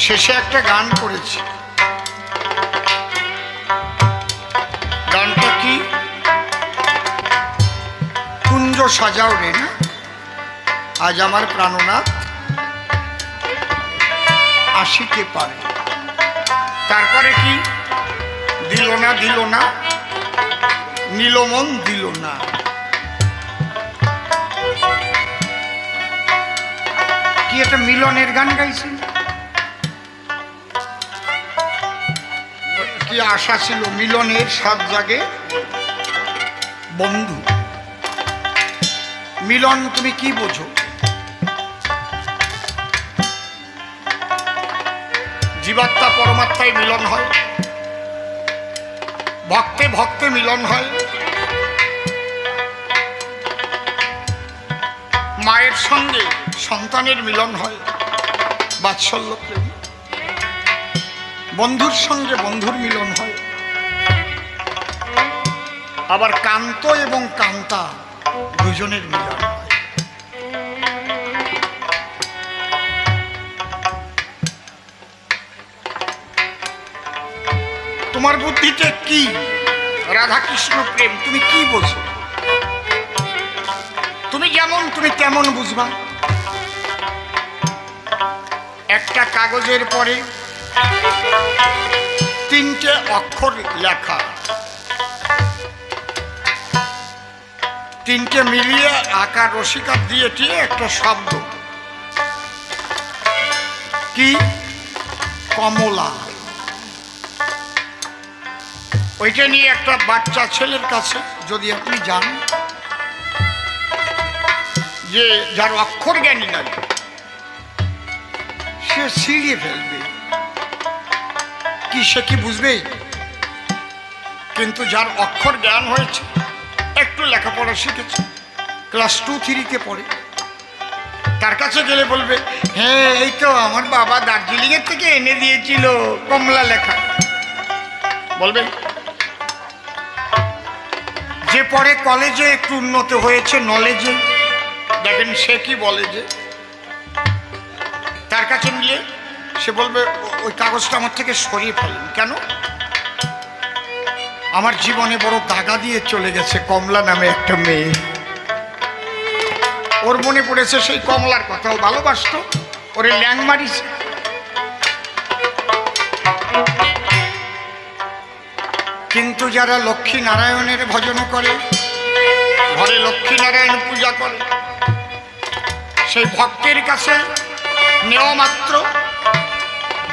শেষে একটা গান করেছি। গানটা কি? কুঞ্জ সাজাও রে না আজ আমার প্রাণনাথ আসিতে পারে। তারপরে কি? দিল না দিল না নীলমন দিল না। কি একটা মিলনের গান গাইছিল। কি আশা ছিল মিলনের সাত জাগে বন্ধু। মিলন তুমি কি বোঝো? জীবাত্মা পরমাত্মায় মিলন হয়, ভক্তে ভক্তে মিলন হয়, মায়ের সঙ্গে সন্তানের মিলন হয়, বাৎসল্য প্রেম, বন্ধুর সঙ্গে বন্ধুর মিলন হয়, আবার কান্ত এবং কান্তা দুজনের মিলন হয়। তোমার বুদ্ধিতে কি রাধাকৃষ্ণ প্রেম তুমি কি বোঝো? তুমি যেমন তুমি তেমন বুঝবা। একটা কাগজের পরে তিনটে অক্ষর লেখা, তিনটে মিলিয়ে আকার রসিকার দিয়েছে একটা শব্দ। কি? কমলা। ওইটা নিয়ে একটা বাচ্চা ছেলের কাছে যদি আপনি যান, যে যার অক্ষর জ্ঞানী নাই, সে ছিঁড়িয়ে ফেলবে। কি সে কি বুঝবে? কিন্তু যার অক্ষর জ্ঞান হয়েছে, একটু লেখাপড়া শিখেছে, ক্লাস 2-3-তে পড়ে, তার কাছে গেলে বলবে, হ্যাঁ এই তো আমার বাবা দার্জিলিংয়ের থেকে এনে দিয়েছিল কমলা লেখা। বলবে। যে পরে কলেজে একটু উন্নত হয়েছে নলেজে, দেখেন সে কি বলে, যে তার কাছে নিলে সে বলবে, ওই কাগজটা আমার থেকে সরিয়ে ফেলেন। কেন? আমার জীবনে বড় দাগা দিয়ে চলে গেছে কমলা নামে একটা মেয়ে। ওর মনে পড়েছে সেই কমলার কথা, ও ভালোবাসত, ওরে ল্যাং মারিছে। কিন্তু যারা লক্ষ্মী নারায়ণের ভজন করে, ঘরে লক্ষ্মী নারায়ণ পূজা করে, সেই ভক্তের কাছে নেওয়া মাত্র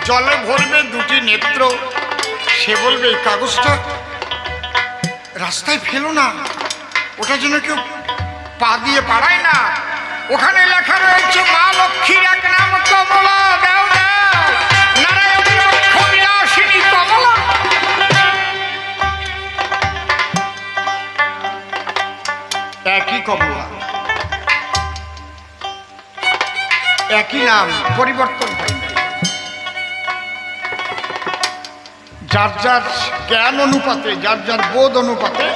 জলে ভরবে দুটি নেত্র, সে বলবে এই কাগজটা রাস্তায় ফেলো না, ওটা যেন কেউ পা দিয়ে পাড়ায় না। ওখানে লেখা রয়েছে মা লক্ষ্মীর এক নাম কমলা, দাও দাও নারায়ণের বক্ষ বিলাসিনী কমলা। কমলা, একই নাম, পরিবর্তন হয় না। যার যার জ্ঞান অনুপাতে, যার যার বোধ অনুপাতে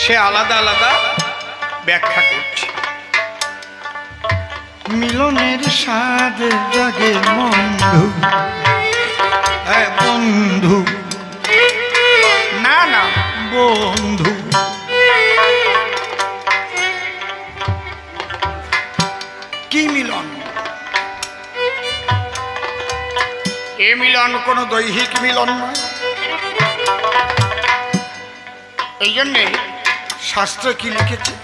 সে আলাদা আলাদা ব্যাখ্যা করছে। মিলনের স্বাদ জাগে বন্ধু, হ্যাঁ বন্ধু, না না বন্ধু। কি মিলন? এ মিলন কোনো দৈহিক মিলন নয়। এই জন্যে শাস্ত্রে কি লিখেছে?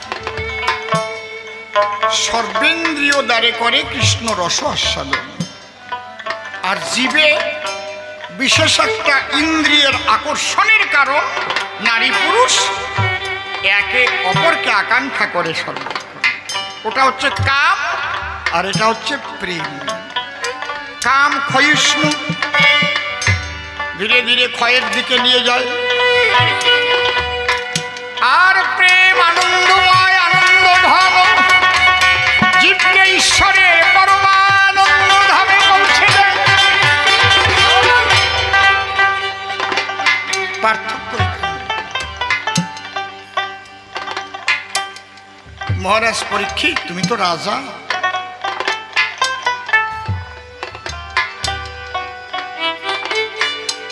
সর্বেন্দ্রিয় দ্বারে করে কৃষ্ণ রস আস্বাদন। আর জীবে বিশেষ একটা ইন্দ্রিয়ের আকর্ষণের কারণ নারী পুরুষ একে অপরকে আকাঙ্ক্ষা করে সর্বক্ষণ। ওটা হচ্ছে কাম, আর এটা হচ্ছে প্রেম। কাম ক্ষয়িষ্ণু, ধীরে ধীরে ক্ষয়ের দিকে নিয়ে যায়। আর প্রেম আনন্দময়, আনন্দধাম, জীবকে ঈশ্বরের পরমানন্দ ধামে পৌঁছে দেয়। পার্থক্য। মহারাজ পরীক্ষিত, তুমি তো রাজা,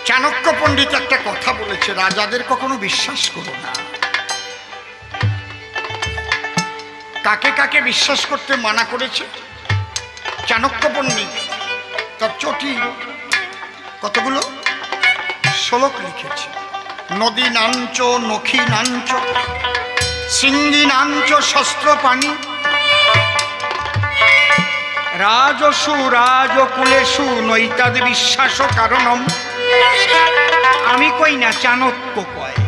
চাণক্য পণ্ডিত একটা কথা বলেছে, রাজাদের কখনো বিশ্বাস করো না। কাকে কাকে বিশ্বাস করতে মানা করেছে চাণক্য পণ্ডিত? তার চটি কতগুলো শ্লোক লিখেছে। নদী নাঞ্চ, নখী নাঞ্চ, সিঙ্গি নাঞ্চ, শস্ত্র পানি, রাজসু রাজকুলেষু নৈতাদ বিশ্বাস কারণম। আমি কই না, চাণক্য কয়।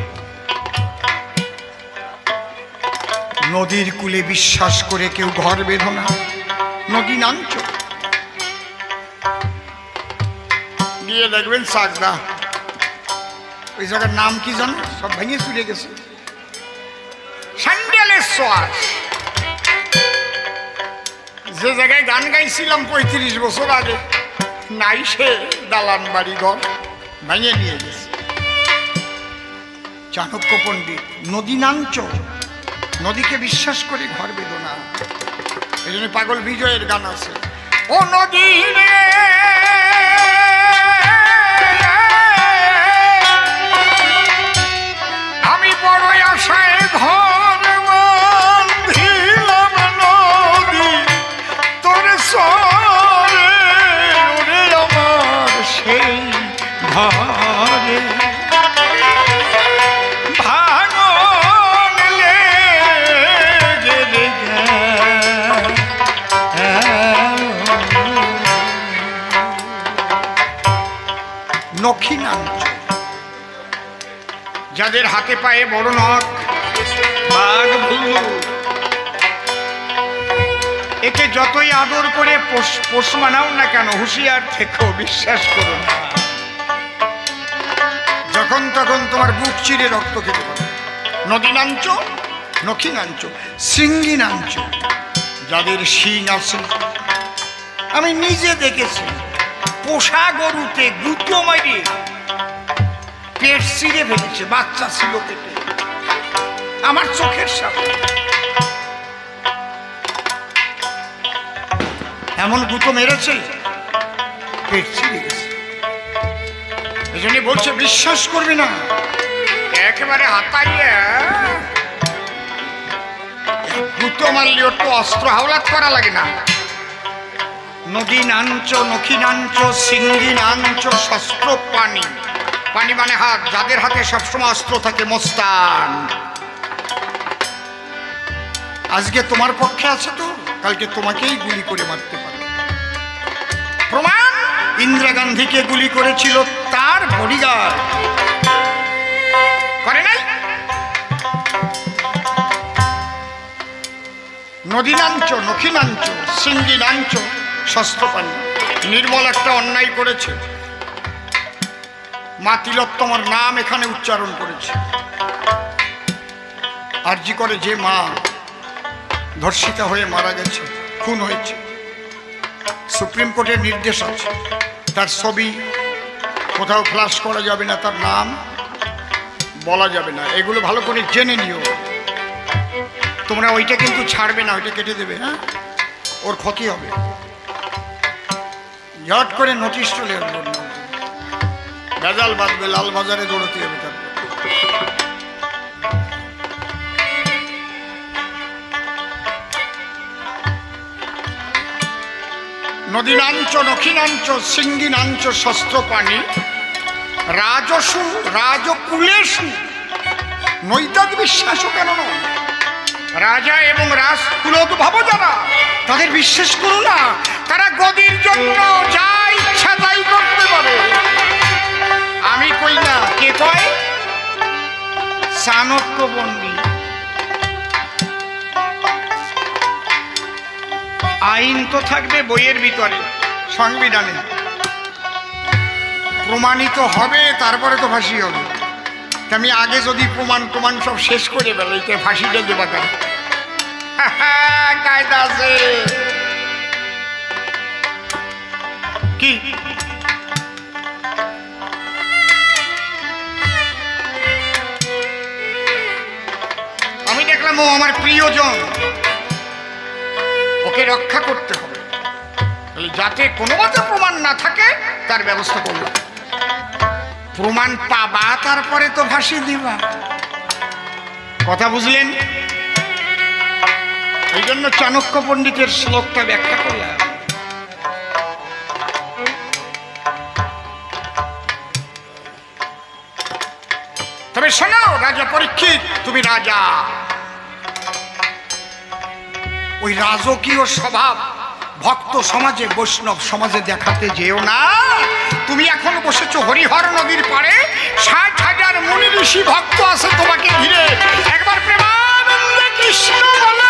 নদীর কূলে বিশ্বাস করে কেউ ঘর বেঁধো না। নদী নাঞ্চ গিয়ে দেখবেন সাগদা, ওই জায়গার নাম কি জানো? সব ভেঙে চুরে গেছে। স্যান্ডেলেশ্বর, যে জায়গায় গান গাইছিলাম 35 বছর আগে, নাই সে দালান বাড়ি ঘর, ভেঙে নিয়ে গেছে। চাণক্য পণ্ডিত নদী নাঞ্চ, নদীকে বিশ্বাস করে ঘর বেঁধো না। এই জন্য পাগল বিজয়ের গান আছে, ও নদী রে আমি বড় আশায় ঘর বাঁধিলাম, নদী তোর সরে ওরে আমার সেই ঘরে নখী নাঞ্চ। যাদের হাতে পায়ে বড় নখ, বাঘ ভুলু, একে যতই আদর করে পোষ মানাও না কেন, হুঁশিয়ার থেকেও বিশ্বাস করো না। যখন তখন তোমার বুক চিরে রক্ত খেতে পারে। নদী নাঞ্চ, নখী নাঞ্চ, শৃঙ্গি নাঞ্চ, যাদের শিং আছে। আমি নিজে দেখেছি পোষা গরুতে গুঁতো মারিয়ে পেট ছিঁড়ে ফেলেছে, বাচ্চা ছিল পেটে, আমার চোখের সামনে। এমন গুঁতো মেরেছে, পেট ছিঁড়ে গেছে। এই জন্য বলছে বিশ্বাস করবি না, একেবারে হাতাইয়া গুঁতো মারলে ওর তো অস্ত্র হাওলাত করা লাগে না। নদী নাঞ্চ, নখী নাঞ্চ, সিঙ্গি নাঞ্চ, শস্ত্র পানি। পানি মানে হাত, যাদের হাতে সবসময় অস্ত্র থাকে, মোস্তান। আজকে তোমার পক্ষে আছে তো, কালকে তোমাকেই গুলি করে মারতে পারে। প্রমাণ, ইন্দিরা গান্ধীকে গুলি করেছিল তার বডিগার্ড, করে নাই? নদী নাঞ্চ, নখী নাঞ্চ, সিঙ্গি নাঞ্চ, শস্ত্রপানি। নির্মল একটা অন্যায় করেছে, মা তিলোত্তমার নাম এখানে উচ্চারণ করেছে। আরজি করে যে মা ধর্ষিতা হয়ে মারা গেছে, খুন হয়েছে, সুপ্রিম কোর্টের নির্দেশ আছে তার ছবি কোথাও ফ্ল্যাশ করা যাবে না, তার নাম বলা যাবে না। এগুলো ভালো করে জেনে নিও। তোমরা ওইটা কিন্তু ছাড়বে না, ওইটা কেটে দেবে। হ্যাঁ, ওর ক্ষতি হবে। ঝট করে নোটিশ চলে আসবে, গাজাল বাঁধবে, লাল বাজারে দৌড়তে হবে। তারপর নদীনাঞ্চ নখিনাঞ্চ সিঙ্গিনাঞ্চ শস্ত্রপাণি রাজসু রাজকুলেশু নৈতাদ বিশ্বাসও কেন নয়। রাজা এবং রাজকুলোদ্ভব যারা, তাদের বিশ্বাস করো না, তারা গদির জন্য যা ইচ্ছা তাই করতে পারে। আমি কই না, কে কয়? চাণক্য পণ্ডিত। আইন তো থাকবে বইয়ের ভিতরে, সংবিধানে প্রমাণিত হবে, তারপরে তো ফাঁসি হবে। আমি আগে যদি প্রমাণ সব শেষ করে ফেলাইতে ফাঁসিটা দেবা কেন? কায়দা আছে কি? আমি দেখলাম ও আমার প্রিয়জন, ওকে রক্ষা করতে হবে, যাতে কোনো মতে প্রমাণ না থাকে তার ব্যবস্থা করলাম। প্রমাণ পাবা, তারপরে তো ফাঁসি দিবা। কথা বুঝলেন? এই জন্য চাণক্য পণ্ডিতের শ্লোকটা ব্যাখ্যা করলাম। তবে শোনো রাজা পরীক্ষিত, তুমি রাজা, ওই রাজকীয় স্বভাব ভক্ত সমাজে, বৈষ্ণব সমাজে দেখাতে যেও না। তুমি এখন বসেছো হরিহর নদীর পাড়ে, ৬০,০০০ মুনি ঋষি ভক্ত আছে তোমাকে ঘিরে। একবার প্রেমানন্দে কৃষ্ণ বলো।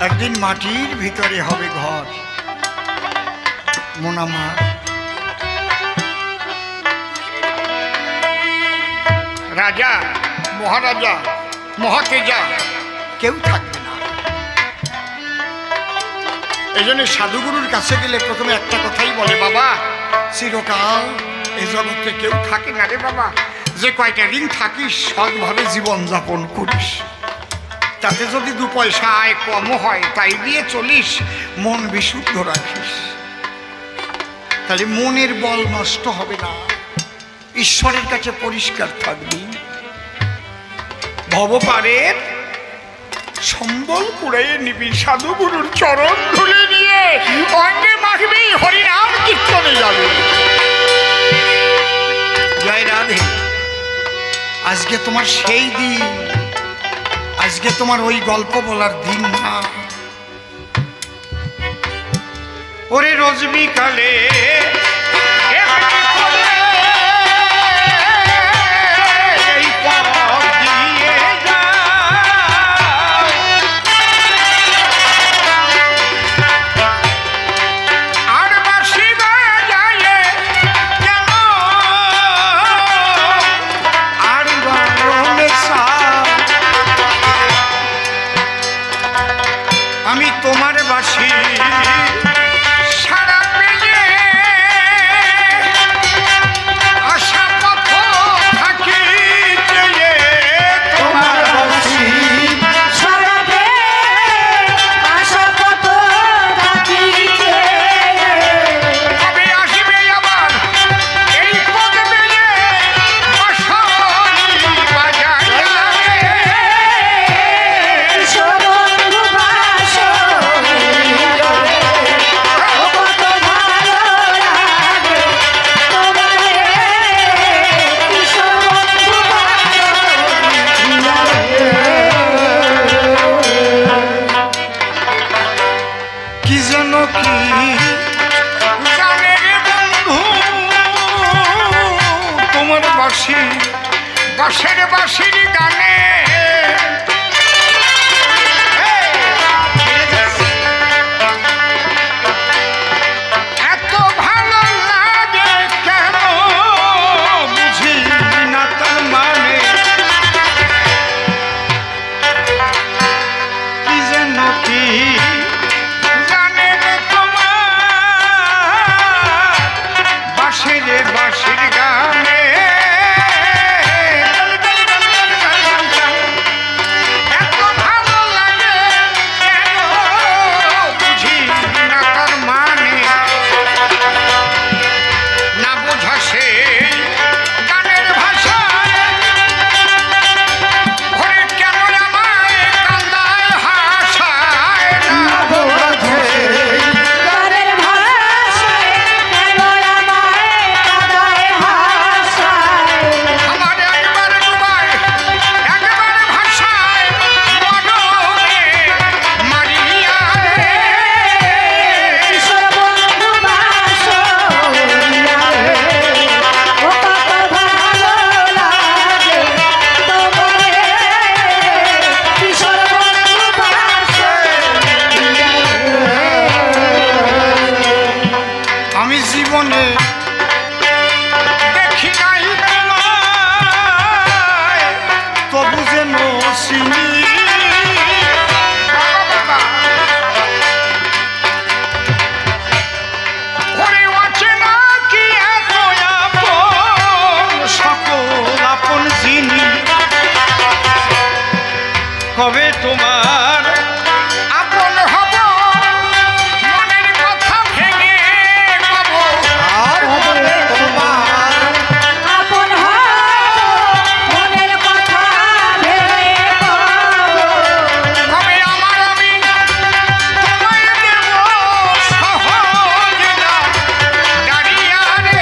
একদিন মাটির ভিতরে হবে ঘর, মোনামা। রাজা, মহারাজা, মহাতেজা কেউ থাকবে না। এই জন্য সাধুগুরুর কাছে গেলে প্রথমে একটা কথাই বলে, বাবা চিরকাল এই জগতে কেউ থাকে না রে বাবা, যে কয়টা দিন থাকিস সৎভাবে জীবনযাপন করিস, তাতে যদি 2 পয়সা আয় কমও হয় তাই দিয়ে চলিস, মন বিশুদ্ধ রাখিস, তাহলে মনের বল নষ্ট হবে না, ঈশ্বরের কাছে পরিষ্কার থাকবি। ভবপারের সম্বল কুড়াইয়ে নিবি, সাধুগুরুর চরণ ধুলে নিয়ে অঙ্গে মাখবি, হরিনাম কীর্তনে যাবে। জয় রাধে। আজকে তোমার সেই দিন, আজকে তোমার ওই গল্প বলার দিন না। ওরে রোজ বিকালে আমি তোমার বাসি সারা পেয়ে বাঁশের বাঁশির গানে এত ভালো লাগে কেন বুঝি না তার মানে কি যেন কি জানে তোমার বাঁশির বাঁশির গানে কবে তোমার আপন হব মনের কথা ভেঙে কব আর হবে তোমার আপন হব মনের কথা ভেঙে কবে আমার আমি তোমায় দেব সহজ না দাঁড়িয়া রে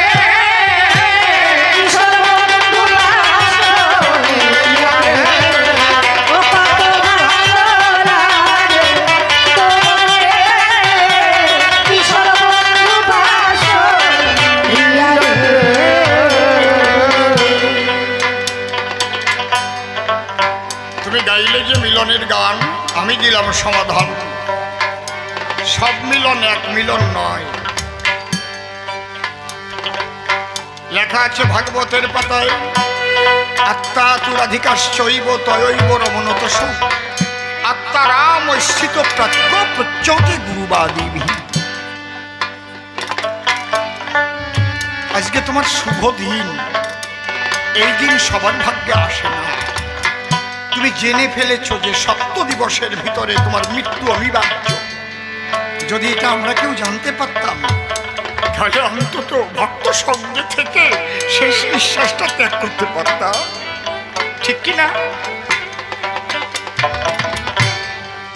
কিশোর বন্ধু গাইলে যে মিলনের গান আমি দিলাম সমাধান সব মিলন এক মিলন নয় লেখা আছে ভাগবতের পাতায় আত্মা তুরাধিকাশ্চৈব তয়ৈব রমণতস আত্মারাম স্থিত প্রাজ্ঞ প্রচ্যতে গুরুবাদিভি আজকে তোমার শুভ দিন এই দিন সবার ভাগ্যে আসে না তুমি জেনে ফেলেছো যে সত্য দিবসের ভিতরে তোমার মৃত্যু অনিবার্য যদি এটা আমরা কেউ জানতে পারতাম তাহলে অন্তত ভক্ত সঙ্গে থেকে শেষ নিঃশ্বাসটা ত্যাগ করতে পারতাম ঠিক কি না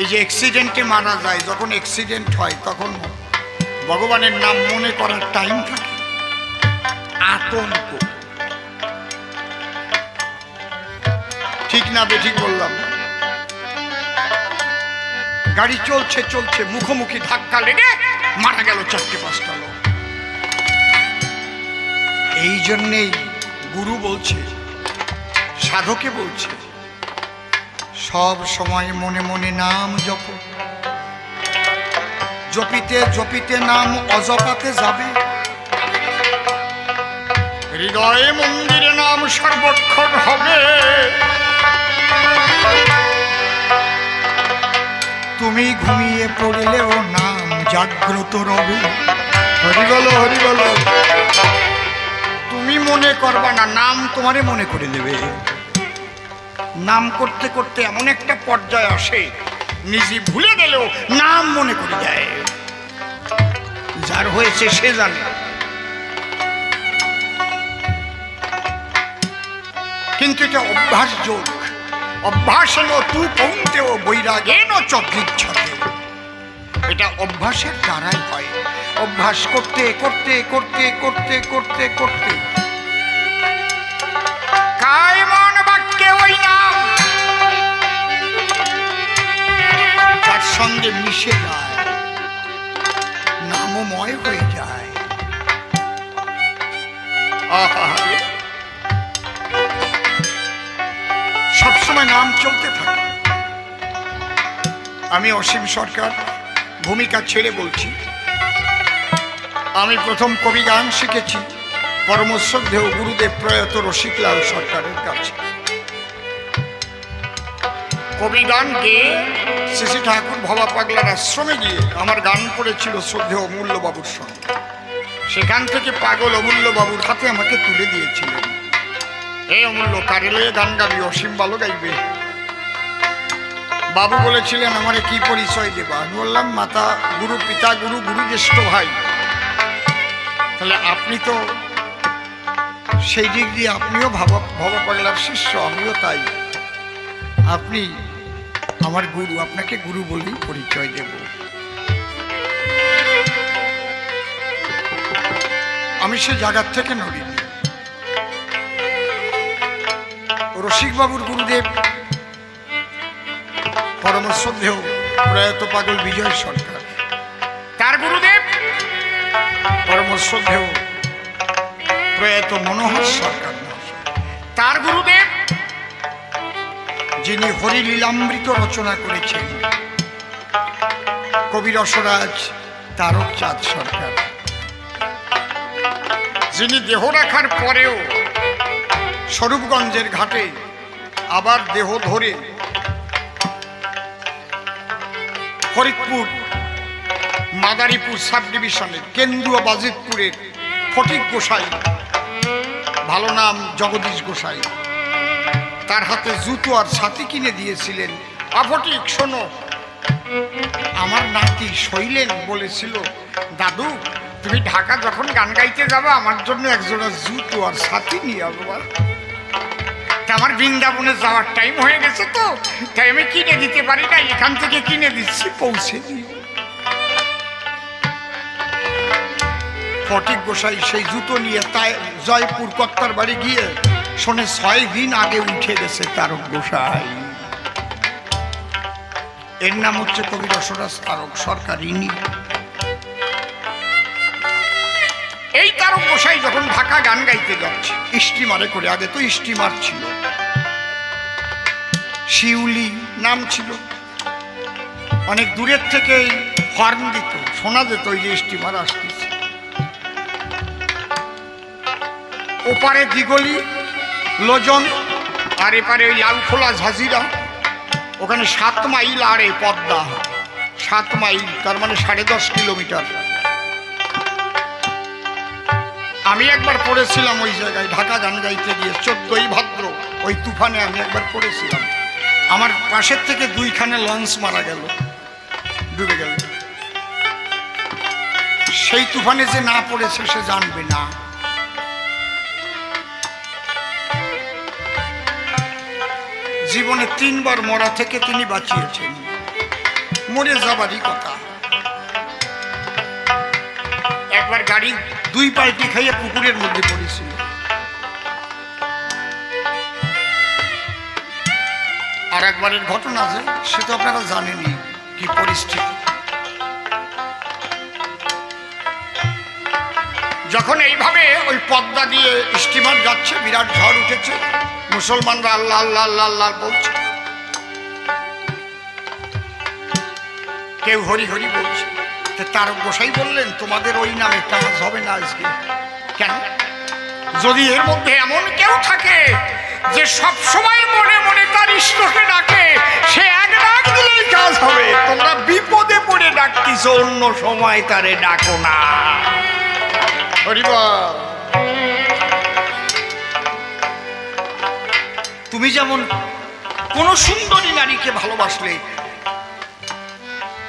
এই যে অ্যাক্সিডেন্টে মারা যায় যখন অ্যাক্সিডেন্ট হয় তখন ভগবানের নাম মনে করার টাইম থাকে আতঙ্ক ঠিক না বেঠিক বললাম গাড়ি চলছে চলছে মুখোমুখি ধাক্কা লেগে মারা গেল 4-5টা লোক এই জন্যেই গুরু বলছে সাধকে বলছে সব সময় মনে মনে নাম জপ জপিতে জপিতে নাম অজপাতে যাবে হৃদয়ে মন্দিরে নাম সর্বক্ষণ হবে তুমি ঘুমিয়ে পড়লেও নাম জাগ্রত রবে হরি বলো হরি বলো তুমি মনে করবা না নাম তোমারে মনে করে দেবে নাম করতে করতে এমন একটা পর্যায়ে আসে নিজে ভুলে গেলেও নাম মনে করে দেয় যার হয়েছে সে জানে কিন্তু এটা অভ্যাস যোগ অভ্যাসেন তু পৌঁতেও বৈরাগেন চক্রিচ্ছতে এটা অভ্যাসের দ্বারাই হয় অভ্যাস করতে করতে করতে করতে করতে করতে কায় মন বাক্যে ওই নাম তার সঙ্গে মিশে যায় নামময় হয়ে যায় আমি অসীম সরকার ভূমিকা ছেড়ে বলছি। আমি প্রথম কবি গান শিখেছি পরমশ্রদ্ধেয় গুরুদেব প্রয়াত রসিকলাল সরকারের কাছে। কবি গান গেয়ে শ্রী ঠাকুর ভবা পাগলার আশ্রমে গিয়ে আমার গান পড়েছিল শ্রদ্ধেয় অমূল্যবাবুর সঙ্গে। সেখান থেকে পাগল অমূল্যবাবুর হাতে আমাকে তুলে দিয়েছিলেন, এই অমূল্য কারে লয়ে গান গাবি, অসীম ভালো গাইবে। বাবু বলেছিলেন আমারে কি পরিচয় দেবা? আমি বললাম মাতা গুরু, পিতা গুরু, গুরু জ্যেষ্ঠ ভাই। তাহলে আপনি তো সেই দিক দিয়ে আপনিও ভবা পাগলার শিষ্য, আমিও তাই। আপনি আমার গুরু, আপনাকে গুরু বলেই পরিচয় দেব। আমি সে জায়গার থেকে নড়িনি। রসিকবাবুর গুরুদেব পরমশ্রদ্ধেয় প্রয়াত পাগল বিজয় সরকার, তার গুরুদেব পরমশ্রদ্ধেয় প্রয়াত মনোহর সরকার, তার গুরুদেব যিনি হরিলীলামৃত রচনা করেছেন কবি রসরাজ তারকচাঁদ সরকার, যিনি দেহ রাখার পরেও স্বরূপগঞ্জের ঘাটে আবার দেহ ধরে ফরিদপুর মাদারীপুর সাব ডিভিশনের কেন্দ্রীয় বাজিতপুরের ফটিক গোসাই, ভালো নাম জগদীশ গোসাই, তার হাতে জুতো আর ছাতি কিনে দিয়েছিলেন। ফটিক শোনো, আমার নাতি শৈলেন বলেছিল দাদু তুমি ঢাকা যখন গান গাইতে যাবে আমার জন্য একজোড়া জুতো আর ছাতি নিয়ে আসবা। আমার বৃন্দাবনে যাওয়ার টাইম হয়ে গেছে তো, তাই আমি কিনে দিতে পারি না, এখান থেকে কিনে দিচ্ছি, পৌঁছে দিও। ফটিক গোসাই সেই জুতো নিয়ে তাই জয়পুর কর্তার বাড়ি গিয়ে শোনে 6 দিন আগে উঠে গেছে তারক গোসাই। এর নাম হচ্ছে কবি রসরাজ তারক সরকার। ইনি এই তারক গোসাই যখন ঢাকা গান গাইতে যাচ্ছে স্টিমারে করে, আগে তো স্টিমার ছিল, শিউলি নাম ছিল, অনেক দূরের থেকে হর্ন দিত, শোনা যেত ওই যে স্টিমার আসতেছে। ওপারে দিগলি লোজন আর এপারে ওই লালখোলা ঝাঁঝিরা, ওখানে 7 মাইল আর এই পদ্মা 7 মাইল, তার মানে 10.5 কিলোমিটার। আমি একবার পড়েছিলাম ওই জায়গায় ঢাকা গান গাইতে গিয়ে, 14ই ভাদ্র ওই তুফানে আমি একবার পড়েছিলাম। আমার পাশের থেকে 2খানে লঞ্চ মারা গেল, ডুবে গেল। সেই তুফানে যে না পড়েছে সে জানবে না। জীবনে 3 বার মরা থেকে তিনি বাঁচিয়েছেন, মরে যাবারই কথা। একবার গাড়ি 2 পাল্টি খাইয়ে পুকুরের মধ্যে পড়েছিল। আর একবারের ঘটনা যে সে তো আপনারা জানেনই কি পরিস্থিতি। যখন এইভাবে ওই পদ্মা দিয়ে স্টিমার যাচ্ছে, বিরাট ঝড় উঠেছে, মুসলমানরা আল্লাহ আল্লাহ আল্লাহ আল্লাহ বলছে, কেউ হরি হরি বলছে। তারক গোসাই বললেন তোমাদের ওই নামে কাজ হবে না আজকে। কেন? যদি এর মধ্যে এমন কেউ থাকে যে সব সময় মনে মনে তার ইষ্টকে ডাকে, সে এক ডাক দিলেই কাজ হবে। তোমরা বিপদে পড়ে ডাকতিস, অন্য সময় তারে ডাকো না। হরিবল। তুমি যেমন কোন সুন্দরী নারীকে ভালোবাসলে,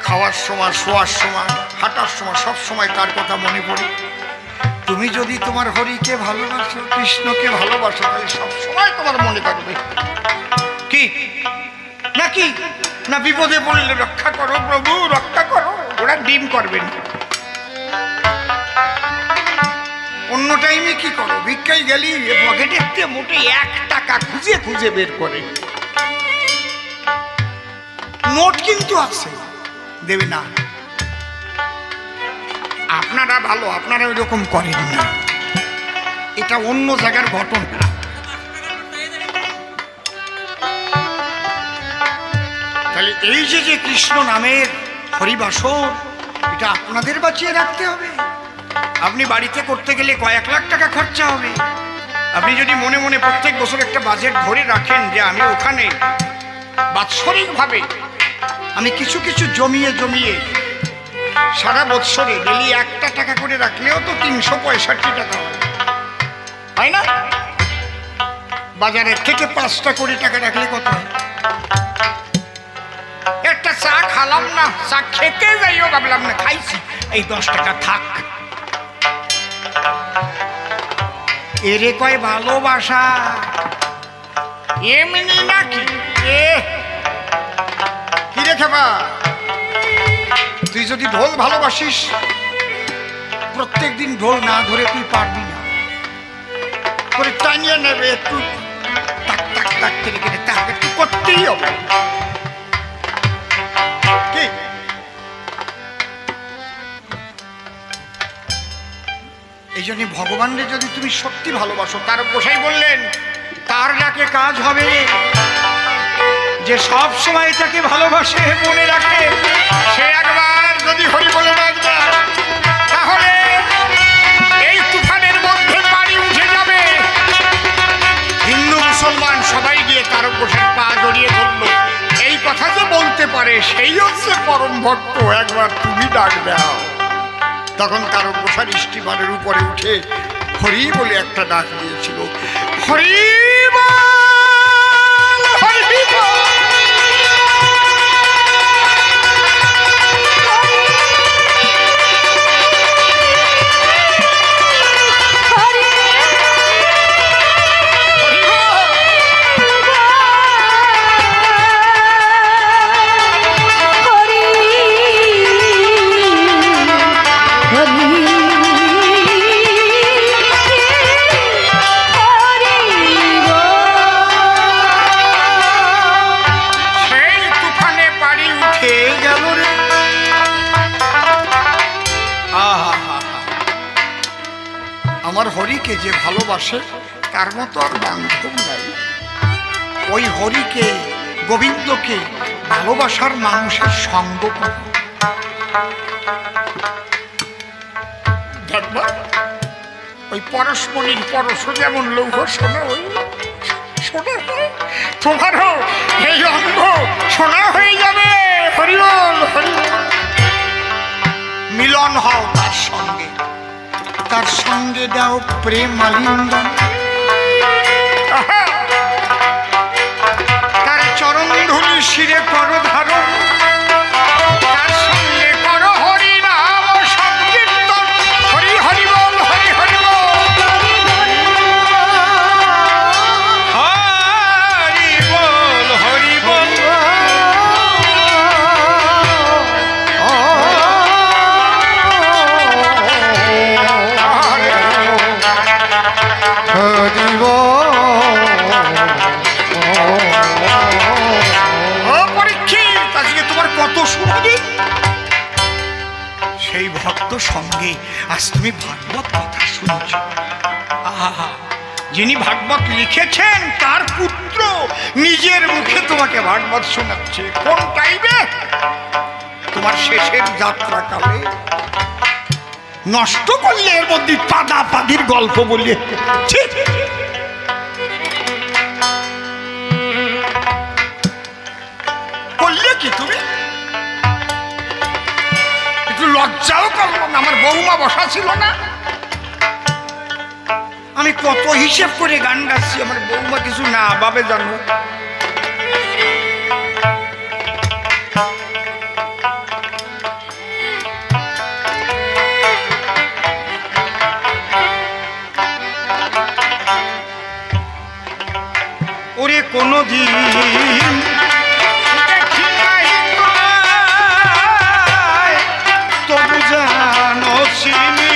খাওয়ার সময়, শোয়ার সময়, হাঁটার সময়, সব সময় তার কথা মনে পড়ে। তুমি যদি তোমার হরিকে ভালোবাসো, কৃষ্ণকে ভালোবাসো, তাহলে সব সময় তোমার মনে থাকবে কি নাকি না বিপদে পড়লে রক্ষা করো প্রভু, রক্ষা করো। ওরা ডিম করবেন। অন্য টাইমে কি করো? ভিক্ষায় গেলি পকেটে মোটে 1 টাকা খুঁজে খুঁজে বের করে, নোট কিন্তু আছে, দেবে না। আপনারা ভালো, আপনারা ওই রকম করেন না, এটা অন্য জায়গার ঘটনা। তাহলে এই যে যে কৃষ্ণ নামের হরিবাসর, এটা আপনাদের বাঁচিয়ে রাখতে হবে। আপনি বাড়িতে করতে গেলে কয়েক লাখ টাকা খরচা হবে। আপনি যদি মনে মনে প্রত্যেক বছর একটা বাজেট ধরে রাখেন যে আমি ওখানে বাৎসরিকভাবে আমি কিছু কিছু জমিয়ে জমিয়ে সারা বৎসরে ডেলি 1 টাকা করে রাখলেও তো 365 টাকা হয় না? বাজারের থেকে 5 কোটি টাকা রাখলে কত হয়? একটা চা খালাম না, চা খেতে যাইও ভাবলাম না, খাইছি, এই 10 টাকা থাক। এরে কয় ভালোবাসা, এমনি নাকি? কি রে খাবা, তুই যদি ঢোল ভালোবাসিস, প্রত্যেক দিন ঢোল না ধরে তুই পারবি না। করে টানিয়ে নেবে একটু, টাক টাক টাক করে কেটে তাকে একটু করতেই হবে। কি এই জন্য ভগবানকে যদি তুমি সত্যি ভালোবাসো, তার গোসাই বললেন তার ডাকে কাজ হবে। যে সব সময় তাকে ভালোবাসে, মনে রাখে, সে একবার যদি হরি বলে ডাকবে, তাহলে এই তুফানের মধ্যে পানি উঠে যাবে। হিন্দু মুসলমান সবাই গিয়ে তার গোসাই পা জড়িয়ে ধরলো। এই কথা যে বলতে পারে সেই হচ্ছে পরম ভক্ত। একবার তুমি ডাক দাও, তখন তার গোসাই স্টিমারের উপরে উঠে হরি বলে একটা ডাক দিয়েছিল, হরি আমার হরিকে যে ভালোবাসে তার মতো আর বান্ধব নাই। ওই হরিকে, গোবিন্দকে ভালোবাসার মানুষের সঙ্গ দেখবা। ওই পরশমণির পরশ যেমন লৌহ সোনা, ওই সোনা তোমারও এই অঙ্গ সোনা হয়ে যাবে। হরিবল হরিবল, মিলন হও তার সঙ্গে, তার সঙ্গে দাও প্রেম আলিঙ্গন, তার চরণ ধুলি শিরে করো ধারণ, তার সঙ্গে করো হরি নাম সংকীর্তন। হরি হরি বল, হরি হরি বল, হরি বল, হরি বল। সেই ভক্ত সঙ্গে আজ তুমি ভাগবত কথা শুনছ। আহা, যিনি ভাগবত লিখেছেন তার পুত্র নিজের মুখে তোমাকে ভাগবত শোনাচ্ছে। কোন টাইমে? তোমার শেষের যাত্রা কালে। নষ্ট করলে এর মধ্যে পাদা পাদির গল্প বললে করলে কি তুমি? একটু লজ্জাও করলো না? আমার বৌমা বসা ছিল না? আমি কত হিসেব করে গান গাচ্ছি, আমার বৌমা কিছু না ভাবে জানো। ওরে কোনদিন দেখি নাই তোমায়, তবু জানো চিনি